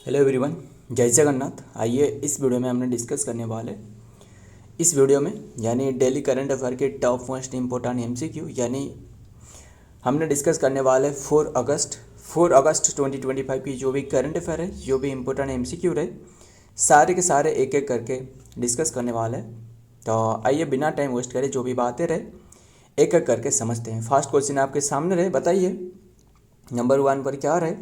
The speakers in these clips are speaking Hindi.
हेलो एवरीवन, जय जगन्नाथ। आइए इस वीडियो में हमने डिस्कस करने वाले इस वीडियो में यानी डेली करंट अफेयर के टॉप मोस्ट इम्पोर्टेंट एमसीक्यू यानी हमने डिस्कस करने वाले 4 अगस्त 2025 की जो भी करंट अफेयर है, जो भी इम्पोर्टेंट एमसीक्यू रहे, सारे के सारे एक एक करके डिस्कस करने वाले हैं। तो आइए बिना टाइम वेस्ट करें, जो भी बातें रहे एक एक करके समझते हैं। फर्स्ट क्वेश्चन आपके सामने रहे, बताइए नंबर 1 पर क्या रहे।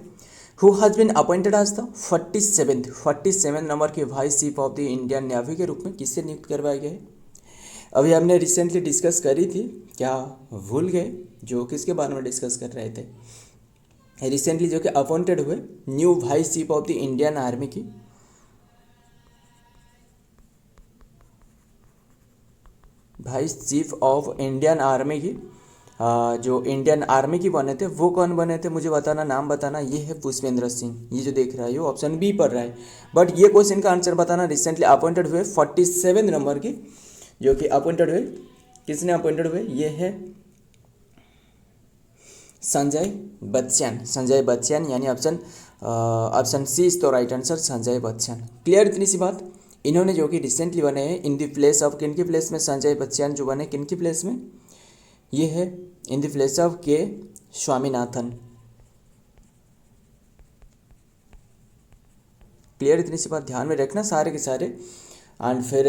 Who has been appointed as the 47 number के vice chief of the Indian navy के रूप में किससे नियुक्त करवाया गया है। अभी हमने रिसेंटली डिस्कस करी थी, क्या भूल गए? जो किसके बारे में डिस्कस कर रहे थे रिसेंटली, जो कि अपॉइंटेड हुए new vice chief of the Indian army की। Vice chief of Indian army की जो इंडियन आर्मी की बने थे वो कौन बने थे, मुझे बताना, नाम बताना। ये है पुष्पेंद्र सिंह। ये जो देख रहा है ये ऑप्शन बी पर रहा है, बट ये क्वेश्चन का आंसर बताना। रिसेंटली अपॉइंटेड हुए 47 नंबर की, जो कि अपॉइंटेड हुए, किसने अपॉइंटेड हुए? ये है संजय बच्चन यानी ऑप्शन सी इज तो right answer, Sanjay Bachchan. Clear इतनी सी बात। इन्होंने जो कि रिसेंटली बने हैं इन द प्लेस ऑफ, किन की प्लेस में? संजय बच्चन जो बने किन की प्लेस में? ये है इन द प्लेस ऑफ के स्वामीनाथन। क्लियर इतनी सी बात, ध्यान में रखना सारे के सारे। एंड फिर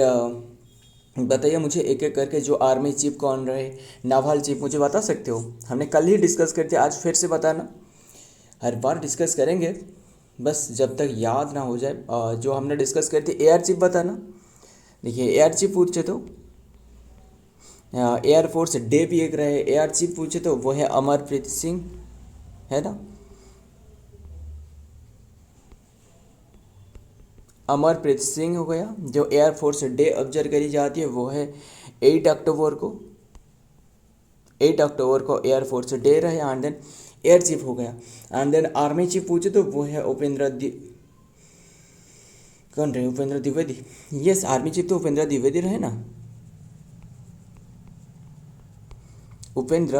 बताइए मुझे एक एक करके जो आर्मी चीफ कौन रहे, नावल चीफ, मुझे बता सकते हो? हमने कल ही डिस्कस करते, आज फिर से बताना। हर बार डिस्कस करेंगे, बस जब तक याद ना हो जाए। जो हमने डिस्कस करते एयर चीफ बताना। देखिए एयर चीफ पूछे तो एयरफोर्स डे भी एक रहे। एयर चीफ पूछे तो वो है अमरप्रीत सिंह, है ना? अमरप्रीत सिंह हो गया। जो एयरफोर्स डे ऑब्जर्व करी जाती है वो है 8 अक्टूबर को। 8 अक्टूबर को एयरफोर्स डे रहे। एंड देन एयर चीफ हो गया। एंड देन आर्मी चीफ पूछे तो वो है कौन रहे? Upendra Dwivedi. Yes, army chief तो उपेंद्र द्विवेदी रहे ना, उपेंद्र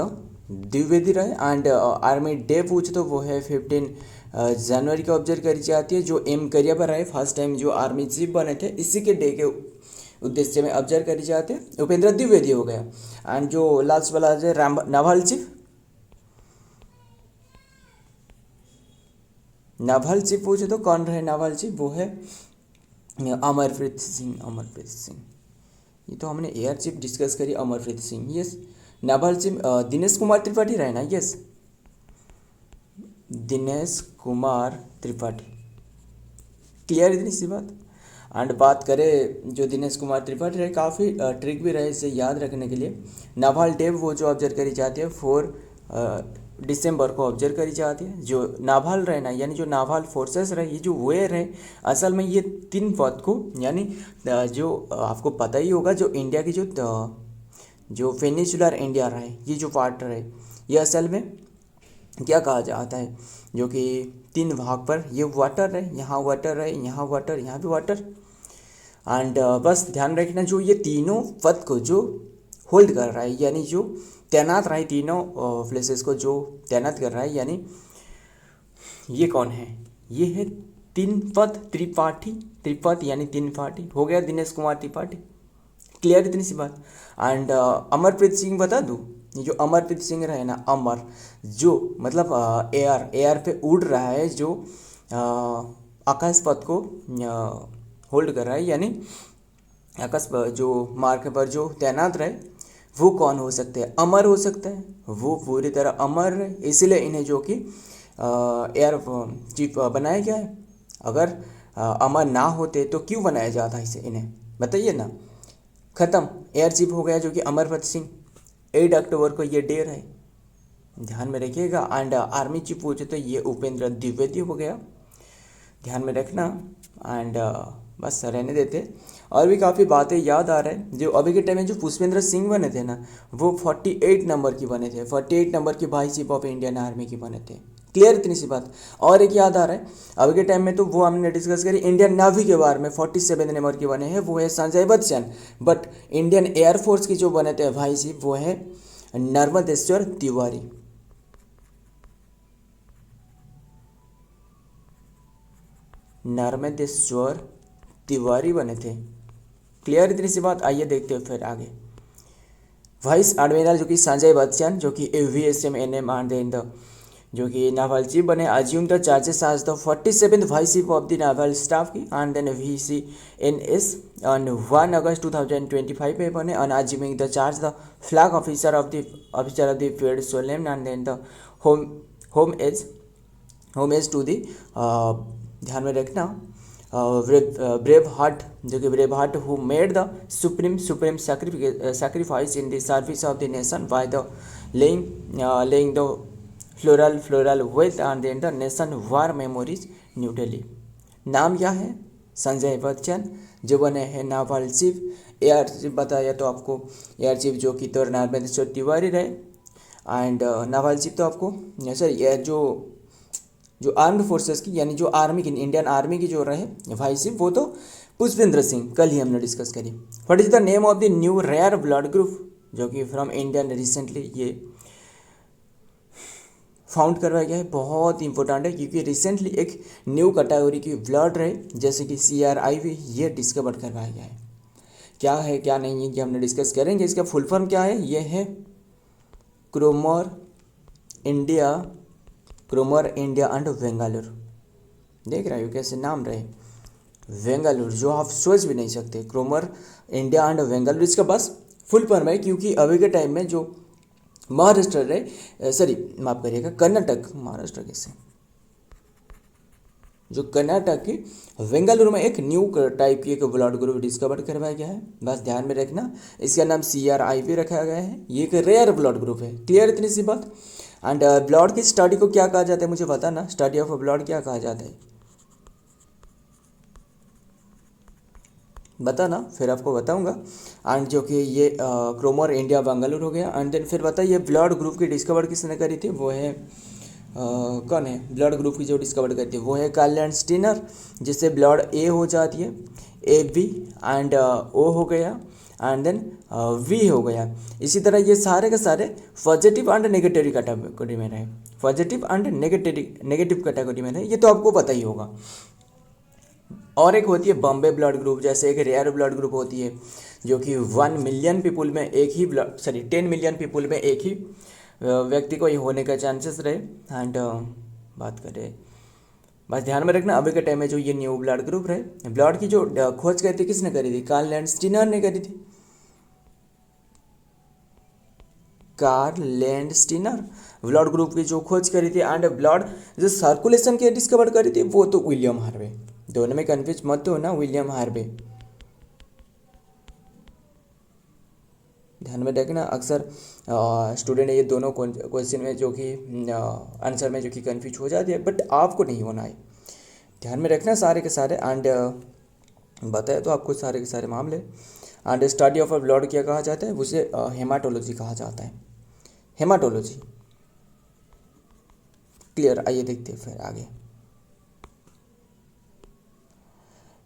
द्विवेदी रहे। एंड आर्मी डे पूछे तो वो है 15 जनवरी को ऑब्जर्व करी जाती है, जो एम करिया पर रहे। फर्स्ट टाइम जो आर्मी चीफ बने थे इसी के डे के उद्देश्य में ऑब्जर्व करी जाते हैं। उपेंद्र द्विवेदी हो गया। एंड जो लास्ट वाला है नावल चीफ, नावल चीफ पूछे तो कौन रहे नावल चीफ? वो है अमरप्रीत सिंह। अमरप्रीत सिंह, ये तो हमने एयर चीफ डिस्कस करी, Amarpreet Singh. Yes, novel chief Dinesh Kumar Tripathi रहे ना। यस, दिनेश कुमार त्रिपाठी। क्लियर इतनी सी बात। एंड बात करें जो दिनेश कुमार त्रिपाठी रहे, काफ़ी ट्रिक भी रहे इसे याद रखने के लिए। नावल डे वो जो ऑब्जर्व करी जाती है 4 दिसंबर को ऑब्जर्व करी जाती है। जो नावल रहे ना, यानी जो नावल फोर्सेस रहे, ये जो वे रहे, असल में ये 3 पद को, यानी जो आपको पता ही होगा, जो इंडिया की जो पेनिनसुलर इंडिया रहे, ये जो पार्ट रहे, ये असल में क्या कहा जाता है, जो कि 3 भाग पर ये वाटर रहे, यहाँ वाटर रहे, यहाँ वाटर, यहाँ भी वाटर। एंड बस ध्यान रखना, जो ये तीनों पद को जो होल्ड कर रहा है, यानी जो तैनात रहा है, तीनों प्लेसेस को जो तैनात कर रहा है, यानी ये कौन है? ये है 3 पद त्रिपाठी। त्रिपद यानी 3 पार्टी हो गया, दिनेश कुमार त्रिपाठी। क्लियर इतनी सी बात। एंड अमरप्रीत सिंह बता दूँ, ये जो अमरप्रीत सिंह रहे ना, अमर जो मतलब एयर पे उड़ रहा है, जो आकाश पथ को होल्ड कर रहा है, यानी आकाश जो मार्ग पर जो तैनात रहे, वो कौन हो सकते हैं? अमर हो सकते हैं। वो पूरी तरह अमर है, इसलिए इन्हें जो कि एयर चीफ बनाया गया है। अगर अमर ना होते तो क्यों बनाया जाता इसे, इन्हें बताइए ना। खत्म, एयर चीफ हो गया जो कि अमरप्रीत सिंह। 8 अक्टूबर को ये डे रहे, ध्यान में रखिएगा। एंड आर्मी चीफ पूछे तो ये उपेंद्र द्विवेदी हो गया, ध्यान में रखना। एंड बस रहने देते। और भी काफ़ी बातें याद आ रहे हैं। जो अभी के टाइम में जो पुष्पेंद्र सिंह बने थे ना, वो 48 नंबर की बने थे। 48 नंबर की vice chief of Indian army की बने थे। क्लियर इतनी सी बात। और एक याद आ रहा है, अभी के टाइम में तो वो हमने डिस्कस करी इंडियन नेवी के बारे में, 47 नंबर की बने हैं, वो है Sanjay Bachchan. But Indian air force की जो बने थे वाइस चीफ, वो है नर्मदेश्वर तिवारी। नर्मदेश्वर तिवारी बने थे। क्लियर इतनी सी बात। आइए देखते हैं फिर आगे। वाइस एडमिरल जो कि संजय बच्चन जो कि AVSMNM एंड देन द जो कि नावल चीफ बने, assume the charges as the 47th vice chief of the naval staff की and then VCNS on 1 August 2025 में बने, on assuming the charge the flag officer of the field solemn and then the home as to the, ध्यान में रखना, ब्रेव हार्ट जो कि brave heart who made the supreme sacrifice in the service of the nation by the laying the floral wealth and then the nation war memories new Delhi. नाम क्या है? संजय बच्चन जो बने हैं नावल चीफ। एयर चीफ बताया तो आपको एयर चीफ जो कि तो नर्मदेश्वर तिवारी रहे, एंड नावल चीफ तो आपको सर जो आर्म्ड फोर्सेस की यानी जो आर्मी की इंडियन आर्मी की जो रहे वाइस चीफ वो तो पुष्पेंद्र सिंह, कल ही हमने डिस्कस करी। What is the name of the new rare blood group जो कि फ्रॉम इंडिया ने रिसेंटली ये फाउंड करवाया गया है। बहुत इंपॉर्टेंट है क्योंकि रिसेंटली एक न्यू कैटेगरी की ब्लड रहे जैसे कि CRIV ये डिस्कवर करवाया गया है। क्या है क्या नहीं है ये हमने डिस्कस करेंगे। इसका फुल फॉर्म क्या है? ये है क्रोमर इंडिया एंड बेंगलुरु। देख रहे हो कैसे नाम रहे, बेंगलुरु जो आप सोच भी नहीं सकते, क्रोमर इंडिया एंड बेंगलुरु इसका बस फुल फॉर्म है। क्योंकि अभी के टाइम में जो महाराष्ट्र रहे, सॉरी माफ करिएगा कर्नाटक, महाराष्ट्र कैसे, जो कर्नाटक की बेंगलुरु में एक न्यू टाइप की एक ब्लड ग्रुप डिस्कवर करवाया गया है। बस ध्यान में रखना, इसका नाम CRIV रखा गया है। ये एक रेयर ब्लड ग्रुप है। क्लियर इतनी सी बात। एंड ब्लड की स्टडी को क्या कहा जाता है मुझे बताना, स्टडी ऑफ ब्लड क्या कहा जाता है बताना, फिर आपको बताऊंगा। एंड जो कि ये क्रोमर इंडिया बेंगलुरु हो गया। एंड देन फिर बताइए ब्लड ग्रुप की डिस्कवर किसने करी थी? वो है कौन है ब्लड ग्रुप की जो डिस्कवर करी थी? वो है कार्ल लैंडस्टीनर, जिससे ब्लड A हो जाती है, AB एंड O हो गया एंड देन V हो गया। इसी तरह ये सारे के सारे पॉजिटिव एंड नेगेटिव कैटेगरी में रहे, पॉजिटिव एंड नेगेटिव कैटेगरी में रहे, ये तो आपको पता ही होगा। और एक होती है बॉम्बे ब्लड ग्रुप, जैसे एक रेयर ब्लड ग्रुप होती है जो कि 1 मिलियन पीपुल में एक ही 10 मिलियन पीपुल में एक ही व्यक्ति को ये होने का चांसेस रहे। एंड बात करें, बस ध्यान में रखना अभी के टाइम में जो ये न्यू ब्लड ग्रुप रहे, ब्लड की जो खोज करी थी किसने करी थी? कार्ल लैंडस्टीनर ने करी थी। कार्ल लैंडस्टीनर ब्लड ग्रुप की जो खोज करी थी। एंड ब्लड जो सर्कुलेशन के डिस्कवर करी थी वो तो विलियम हार्वे। दोनों में कंफ्यूज मत हो ना, विलियम हार्वे। ध्यान में रखना, अक्सर स्टूडेंट ये दोनों क्वेश्चन में जो कि आंसर में जो कि कंफ्यूज हो जाती है, बट आपको नहीं होना है। ध्यान में रखना सारे के सारे। एंड बताया तो आपको सारे के सारे मामले। एंड स्टडी ऑफ ब्लड क्या कहा जाता है? उसे हेमाटोलॉजी कहा जाता है, हेमाटोलॉजी। क्लियर। आइए देखते हैं फिर आगे।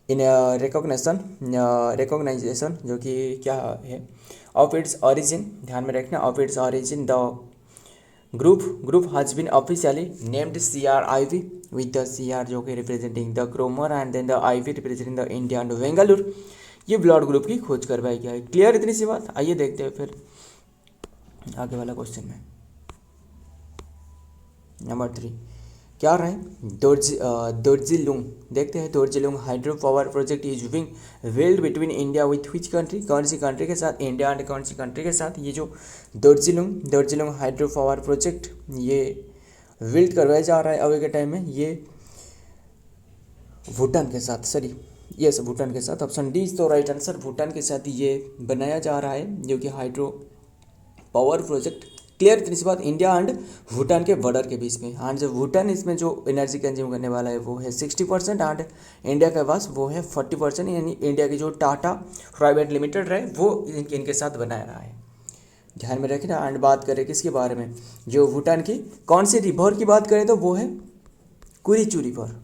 इन रिकॉग्नाइजेशन जो कि क्या है ऑफ इट्स ओरिजिन, ध्यान में रखना of its origin the group has been officially named CRIV with the CR जो कि representing the Cromer and then the IV representing the India and Bengaluru. ये ब्लड ग्रुप की खोज करवाई गया है। क्लियर इतनी सी बात। आइए देखते हैं फिर आगे वाला क्वेश्चन में। नंबर 3 क्या रहा है? दोर्जिलुंग। देखते हैं Dorjilung hydro power project is being weld between India with which country? कौन सी कंट्री के साथ? इंडिया एंड कौन सी कंट्री के साथ? ये जो दोर्जिलुंग हाइड्रो पावर प्रोजेक्ट ये बिल्ड करवाया जा रहा है अभी के टाइम में, ये भूटान के साथ, सॉरी यस भूटान के साथ। ऑप्शन डी तो राइट आंसर, भूटान के साथ ये बनाया जा रहा है जो कि हाइड्रो पावर प्रोजेक्ट। क्लियर इतनी सी बात। इंडिया एंड भूटान के बॉर्डर के बीच में। एंड जो भूटान इसमें जो एनर्जी कंज्यूम करने वाला है वो है 60% एंड इंडिया के पास वो है 40%, यानी इंडिया की जो टाटा प्राइवेट लिमिटेड है वो इनके साथ बनाया रहा है। ध्यान में रखना। एंड बात करें किसके बारे में? जो भूटान की कौन सी रिवर की बात करें तो वो है कुरिचू रिवर।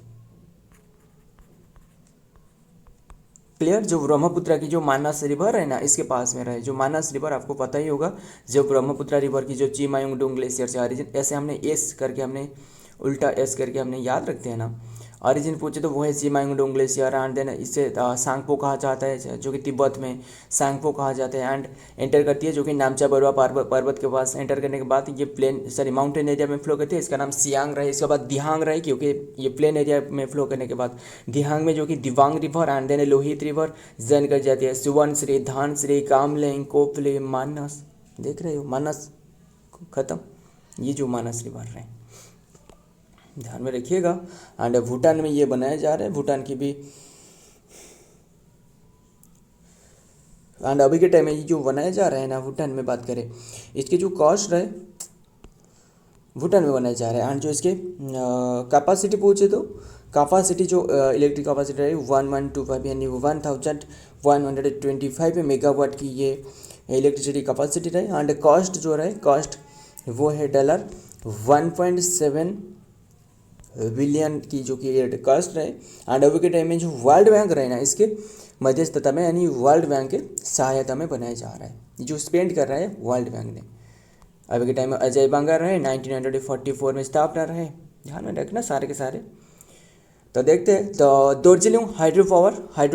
क्लियर। जो ब्रह्मपुत्र की जो मानस रिवर है ना इसके पास में रहे, जो मानस रिवर आपको पता ही होगा, जो ब्रह्मपुत्र रिवर की जो चिमायुंगडुंग ग्लेशियर से ऑरिजिन, ऐसे हमने एस करके हमने उल्टा एस करके हमने याद रखते हैं ना। ऑरिजिन पूछे तो वो है सीमांगडोंग ग्लेशियर। एंड देन इसे सांगपो कहा जाता है जो कि तिब्बत में सांगपो कहा जाता है। एंड एंटर करती है जो कि नामचा बरुआ पर्वत के पास एंटर करने के बाद ये प्लेन सॉरी माउंटेन एरिया में फ्लो करती है। इसका नाम सियांग रहे, इसके बाद दिहांग रहे क्योंकि ये प्लेन एरिया में फ्लो करने के बाद दिहांग में जो कि Dibang river and then Lohit river join कर जाती है। सुवर्णश्री, धानश्री, कामलेंग, कोपले, मानस, देख रहे हो मानस खत्म, ये जो मानस रिवर रहे ध्यान में रखिएगा। एंड भूटान में ये बनाया जा रहा है, भूटान की भी। एंड अभी के टाइम में ये जो बनाया जा रहा है ना, भूटान में बात करें इसके जो कॉस्ट रहे भूटान में बनाया जा रहा है। एंड जो इसके कैपेसिटी पूछे तो कैपेसिटी जो इलेक्ट्रिक कैपेसिटी रही 1125 यानी 1125 मेगावाट की ये इलेक्ट्रिसिटी कैपेसिटी रहे। एंड कॉस्ट जो रहे कॉस्ट वो है $1.7 बिलियन की जो कि कॉस्ट रहे। एंड अभी के टाइम में जो वर्ल्ड बैंक रहे ना, इसके मध्यस्थता में यानी वर्ल्ड बैंक के सहायता में बनाया जा रहा है, जो स्पेंड कर रहा है वर्ल्ड बैंक ने। अभी के टाइम में अजय बांगा रहे 1944 में स्थापना रहे, ध्यान में रखना सारे के सारे। तो देखते हैं तो दार्जिलिंग हाइड्रो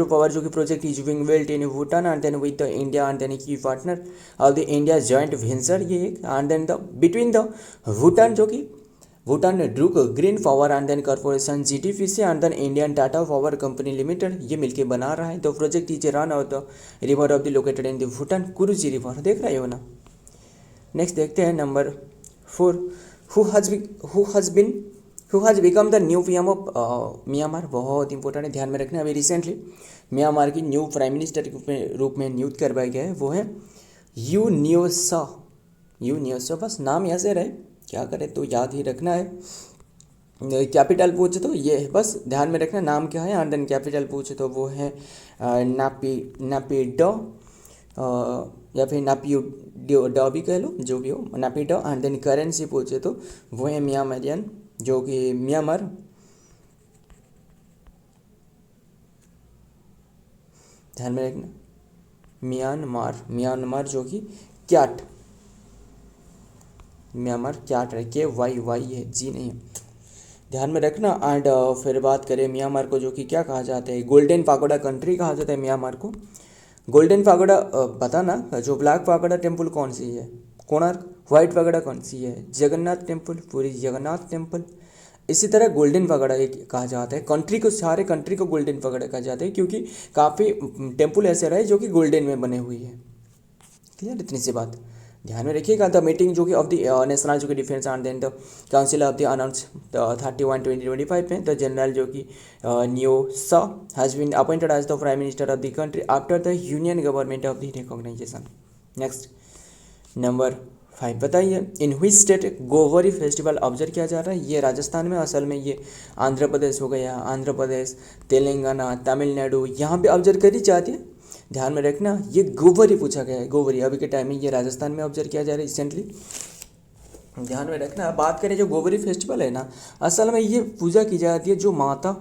पावर जो कि project is being built in Bhutan and then with the India and then की partner of the India joint venture ये एक। And then the between the Bhutan जो कि Bhutan Druk green power and then corporation GTPC and then Indian Tata power company limited ये मिलके बना रहा है। The project is run of the river of the located in the Bhutan Kuruji river, देख रहे हो ना। नेक्स्ट देखते हैं number 4, who has become the new PM of Myanmar, बहुत इंपॉर्टेंट है, ध्यान में रखना। अभी रिसेंटली म्यांमार की न्यू प्राइम मिनिस्टर के रूप में नियुक्त करवाया गया है, वो है यू न्योसा। बस नाम ऐसे रहे, क्या करें तो याद ही रखना है। कैपिटल पूछे तो ये है, बस ध्यान में रखना नाम क्या है। एंड देन कैपिटल पूछे तो वो है नापीडो या फिर नापीडो भी कह लो, जो भी हो नापीडो। एंड देन करेंसी पूछे तो वो है म्यांमारियन जो कि म्यांमार। ध्यान में रखना म्यांमार जो कि क्याट, म्यांमार क्याट है, KYY है, जी नहीं है, ध्यान में रखना। एंड फिर बात करें म्यांमार को जो कि क्या कहा जाता है, गोल्डन पागोडा कंट्री कहा जाता है म्यांमार को। गोल्डन पागोडा बताना, जो ब्लैक पागोडा टेम्पल कौन सी है, कोणार्क। वाइट पागोडा कौन सी है, जगन्नाथ टेम्पल, पूरी जगन्नाथ टेम्पल। इसी तरह गोल्डन पागोडा कहा जाता है, कंट्री को सारे कंट्री को गोल्डन पागोडा कहा जाता है क्योंकि काफ़ी टेम्पल ऐसे रहे जो कि गोल्डन में बने हुई है। क्लियर, इतनी सी बात ध्यान में रखिएगा। द मीटिंग जो कि ऑफ द नेशनल जो कि defence and then the council of the announce 31/2025 में द जनरल जो कि Nyosa has been appointed as the prime minister of the country after the union government of the recognisation. Next number 5 बताइए, इन हुई स्टेट गोवरी फेस्टिवल ऑब्जर्व किया जा रहा है। ये राजस्थान में, असल में ये आंध्र प्रदेश हो गया, आंध्र प्रदेश, तेलंगाना, तमिलनाडु, यहाँ पे ऑब्जर्व करी जाती है। ध्यान में रखना ये गोवरी पूछा गया है, गोवरी अभी के टाइम में ये राजस्थान में ऑब्जर्व किया जा रहा है रिसेंटली, ध्यान में रखना। बात करें जो गोवरी फेस्टिवल है ना, असल में ये पूजा की जाती है जो माता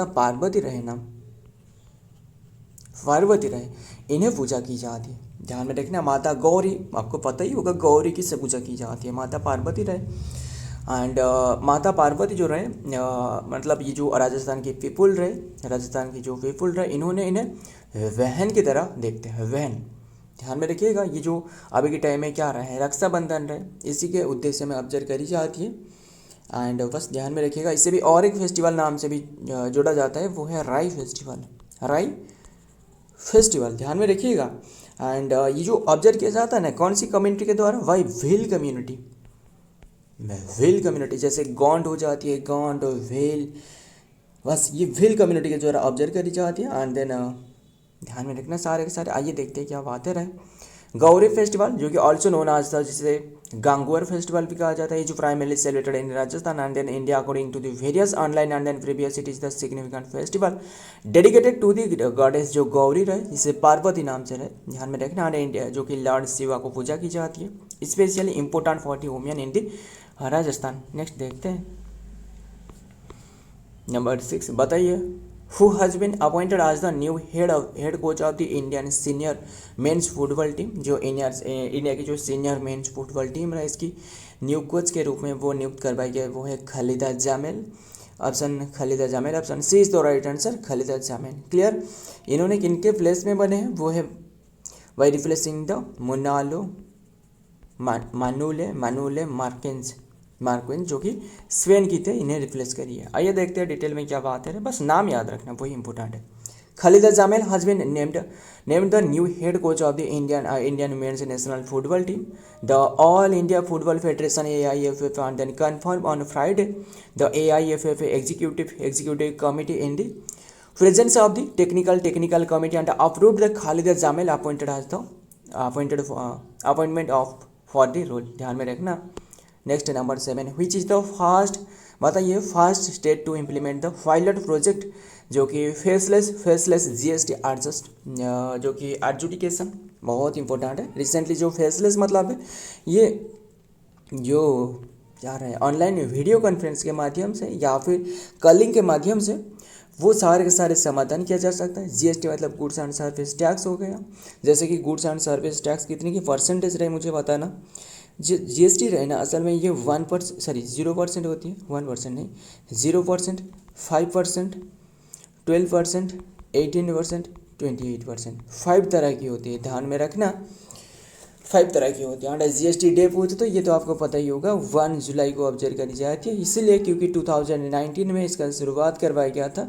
पार्वती रहे ना, पार्वती रहे, इन्हें पूजा की जाती है। ध्यान में रखना माता गौरी, आपको पता ही होगा गौरी किससे पूजा की जाती है, माता पार्वती रहे। एंड माता पार्वती जो रहे मतलब ये जो राजस्थान की पीपुल रहे, राजस्थान की जो पीपुल रहे, इन्होंने इन्हें बहन की तरह देखते हैं, बहन। ध्यान में रखिएगा ये जो अभी के टाइम में क्या रहे, रक्षाबंधन रहे, इसी के उद्देश्य में ऑब्जर्व करी जाती है। एंड बस ध्यान में रखिएगा, इससे भी और एक फेस्टिवल नाम से भी जोड़ा जाता है, वो है राई फेस्टिवल, राई फेस्टिवल, ध्यान में रखिएगा। एंड ये जो ऑब्जर्व किया जाता है ना, कौन सी कम्युनिटी के द्वारा, Y Bhil community, Bhil community, जैसे गोंड हो जाती है, गोंड भील, बस ये भील कम्युनिटी के द्वारा ऑब्जर्व करी जाती है। एंड देन ध्यान में रखना सारे के सारे। आइए देखते हैं क्या बातें रहे। गौरी फेस्टिवल जो कि ऑल्सो नोन आज था, जिसे गांगुअर फेस्टिवल भी कहा जाता है, जो primarily celebrated in Rajasthan and then India according to the various online and then previous it is the significant festival dedicated to the goddess जो गौरी रहे, जिसे पार्वती नाम से रहे, ध्यान में रखना। एंड इंडिया जो कि लॉर्ड शिवा को पूजा की जाती है, specially important for the women in the Rajasthan. Next देखते हैं नंबर 6 बताइए, who has been appointed as the new head coach of the Indian senior men's football team, जो इंडिया की जो सीनियर मेंस फुटबॉल टीम है इसकी न्यू कोच के रूप में वो नियुक्त करवाई गई, वो है Khalida Jamel. Option Khalida Jamel, option C is the right answer, Khalida Jamel. Clear. इन्होंने किनके प्लेस में बने हैं, वो है by replacing the Monalo Manule Markenz जो कि स्वेन की थे, इन्हें रिप्लेस करिए। आइए देखते हैं डिटेल में क्या बात है, बस नाम याद रखना वही इंपॉर्टेंट है। Khalida जामेल has been named the new head coach of the Indian men's national football team. The All India Football Federation AIFF and then confirmed on Friday. The AIFF executive committee in the presence of the technical committee and approved the Khalida Jamel appointment of for the role। ध्यान में रखना। Next number 7, which is the fast, बताइए fast state to implement the pilot project जो कि फेसलेस जीएसटी एडजस्ट जो कि एडजुडिकेशन बहुत इंपॉर्टेंट है। रिसेंटली जो फेसलेस मतलब है ये जो क्या रहे ऑनलाइन वीडियो कॉन्फ्रेंस के माध्यम से या फिर कॉलिंग के माध्यम से वो सारे के सारे समाधान किया जा सकता है। जीएसटी मतलब गुड्स एंड सर्विस टैक्स हो गया। जैसे कि गुड्स एंड सर्विस टैक्स कितने की परसेंटेज रहे मुझे बताना। जीएसटी रहे ना असल में ये 0% होती है, 1% नहीं, 0%, 5%, 12%, 18%, 28%, 5 तरह की होती है। ध्यान में रखना 5 तरह की होती है। एंड जीएसटी डे पूछे तो ये तो आपको पता ही होगा 1 जुलाई को ऑब्जर्व करी जाती है, इसीलिए क्योंकि 2019 में इसका शुरुआत करवाया गया था।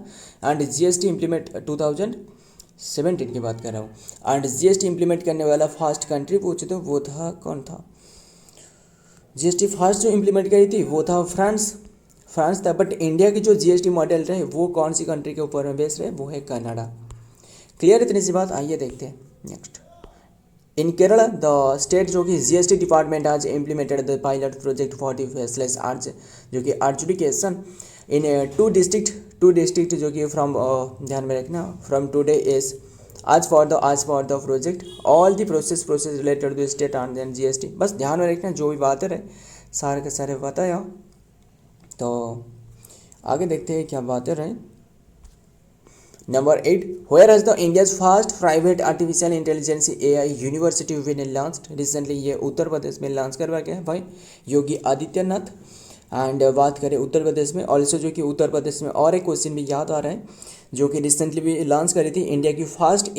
एंड जीएसटी इम्प्लीमेंट 2017 की बात कर रहा हूँ। एंड जीएसटी इम्प्लीमेंट करने वाला फर्स्ट कंट्री पूछे तो वो था कौन था, जीएसटी फर्स्ट जो इम्प्लीमेंट करी थी वो था फ्रांस था। बट इंडिया की जो जीएसटी मॉडल रहे वो कौन सी कंट्री के ऊपर में बेस रहे, वो है कनाडा। क्लियर इतनी सी बात। आइए देखते हैं next. In Kerala the state जो कि जीएसटी डिपार्टमेंट आज implemented the pilot project for the faceless arts जो कि एडजुडिकेशन इन टू डिस्ट्रिक्ट जो कि फ्रॉम ध्यान में रखना फ्रॉम टुडे इज आज for the project all the process related to state and then GST. बस ध्यान में रखना जो भी बातें रहे सारे के सारे बताया। तो आगे देखते हैं क्या बातें रहे। Number 8, where as the India's first private artificial intelligence AI university win launched. Recently ये उत्तर प्रदेश में लॉन्च करवाया गया है भाई योगी आदित्यनाथ। एंड बात करें उत्तर प्रदेश में ऑल्सो जो कि उत्तर प्रदेश में और एक क्वेश्चन भी याद आ रहा है जो कि रिसेंटली भी लॉन्च करी थी इंडिया की फास्ट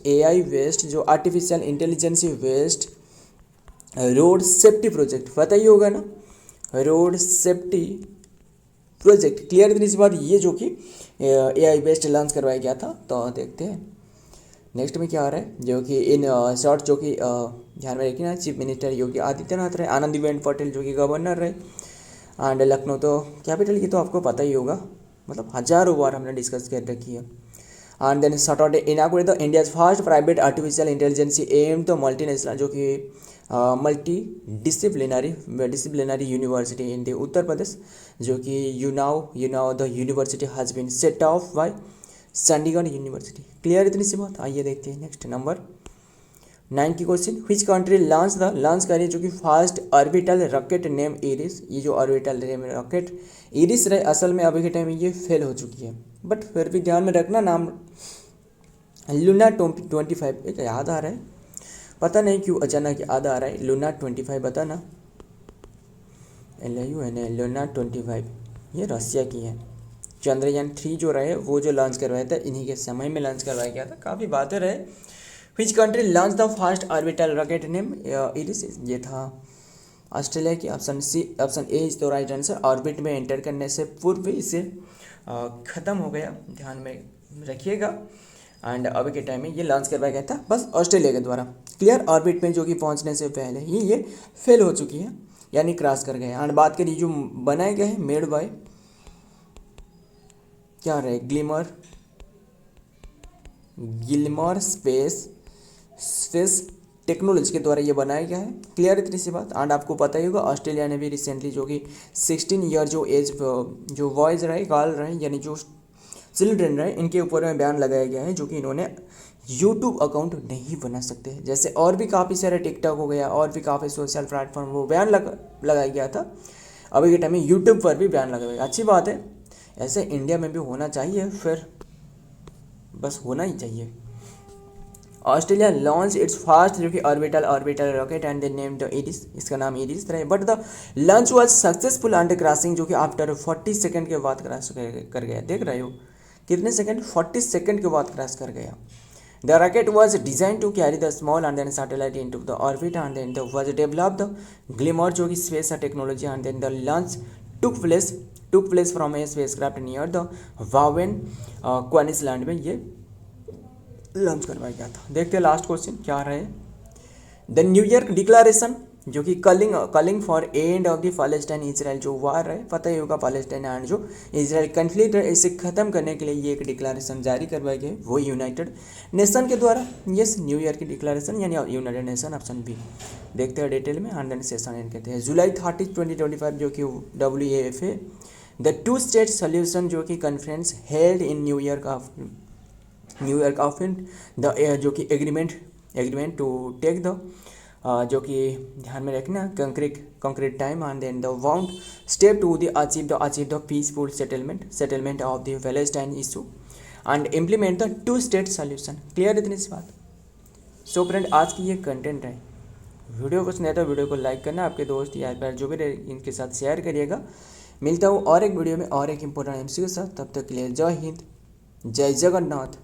AI बेस्ड जो artificial intelligence based road safety project, पता ही होगा ना रोड सेफ्टी प्रोजेक्ट। क्लियर इतनी सी बात, ये जो कि AI बेस्ड लॉन्च करवाया गया था। तो देखते हैं नेक्स्ट में क्या आ रहा है जो कि इन शॉर्ट जो कि ध्यान में रखिए ना चीफ मिनिस्टर योगी आदित्यनाथ रहे, आनंदीबेन पटेल जो कि गवर्नर रहे। एंड लखनऊ तो कैपिटल की तो आपको पता ही होगा, मतलब हज़ारों बार हमने डिस्कस कर रखी है। And then Saturday inaugurate the India's first private artificial intelligence एम तो मल्टीनेशनल जो कि multi disciplinary university in the Uttar Pradesh जो कि you now the university has been set of by Chandigarh university. Clear इतनी सी बात। आइए देखते हैं नेक्स्ट नंबर 9 की क्वेश्चन। विच कंट्री लॉन्च करिए जो कि fast orbital rocket name iris. ये जो ऑर्बिटल नेम रॉकेट इरिस रहे असल में अभी के टाइम में ये फेल हो चुकी है, बट फिर भी ध्यान में रखना नाम लूना 25। एक याद आ रहा है, पता नहीं क्यों अचानक याद आ रहा है, लूना 25 बताना। लूना 25 ये रसिया की है। चंद्रयान 3 जो रहे वो जो लॉन्च करवाया था इन्हीं के समय में लॉन्च करवाया गया था, काफ़ी बातें रहे। Which country launch the fast orbital rocket name iris, ये था ऑस्ट्रेलिया की। Option A is the right answer. Orbit में एंटर करने से पूर्व इसे ख़त्म हो गया, ध्यान में रखिएगा। एंड अभी के टाइम में ये लॉन्च करवाया गया था बस ऑस्ट्रेलिया के द्वारा। क्लियर। ऑर्बिट में जो कि पहुंचने से पहले ही ये फेल हो चुकी है, यानी क्रॉस कर गए। एंड बात करिए जो बनाए गए हैं मेड बाय क्या रहे गिलमर स्पेस टेक्नोलॉजी के द्वारा ये बनाया गया है। क्लियर इतनी सी बात। एंड आपको पता ही होगा ऑस्ट्रेलिया ने भी रिसेंटली जो कि 16 ईयर जो एज जो बॉयज़ रहे गर्ल रहे यानी जो चिल्ड्रन रहे इनके ऊपर में बैन लगाया गया है जो कि इन्होंने यूट्यूब अकाउंट नहीं बना सकते। जैसे और भी काफ़ी सारे टिकटॉक हो गया और भी काफ़ी सोशल प्लेटफॉर्म वो बैन लगाया गया था, अभी के टाइम में यूट्यूब पर भी बैन लगाया गया। अच्छी बात है, ऐसे इंडिया में भी होना चाहिए, फिर बस होना ही चाहिए। ऑस्ट्रेलिया लॉन्च इट्स फास्ट जो कि orbital rocket and they name the iris, इसका नाम इरिस रहा, but the launch was successful and crashing जो कि आफ्टर 40 सेकंड के बाद क्रैश कर गया। देख रहे हो कितने सेकंड, 40 सेकंड के बाद क्रैश कर गया। The rocket was designed to carry the small and then satellite into the orbit and then the was developed the Glimmer जो कि space technology and then the launch took place from a spacecraft near the Vawen Queensland में ये लॉन्च करवाया गया था। देखते हैं लास्ट क्वेश्चन क्या रहे। द न्यूयॉर्क डिक्लेरेशन जो कि calling for end of the Palestine Israel जो वार है, पता ही होगा पैलेस्टाइन एंड जो इजराइल कन्फ्लिक्ट है, इसे ख़त्म करने के लिए ये एक डिक्लेरेशन जारी करवाई गई, वो यूनाइटेड नेशन के द्वारा। यस, न्यूयॉर्क की डिक्लेरेशन यानी यूनाइटेड नेशन, ऑप्शन बी। देखते हैं डिटेल में एंड देन सेशन एंड कहते हैं जुलाई 30, 2025 जो कि WAFA the two state solution जो कि conference held in New York of the जो कि एग्रीमेंट टू टेक द जो कि ध्यान में रखना concrete time and then the bound step to the achieve the peaceful settlement of the Palestine issue and implement the two state solution. Clear इतनी सी बात। सो फ्रेंड, आज की ये कंटेंट है। वीडियो पसंद आया तो वीडियो को लाइक करना, आपके दोस्त यार प्यार जो भी रहे इनके साथ शेयर करिएगा। मिलता हूँ और एक वीडियो में और एक इम्पोर्टेंट एमसी के साथ, तब तक के लिए जय हिंद, जय जगन्नाथ।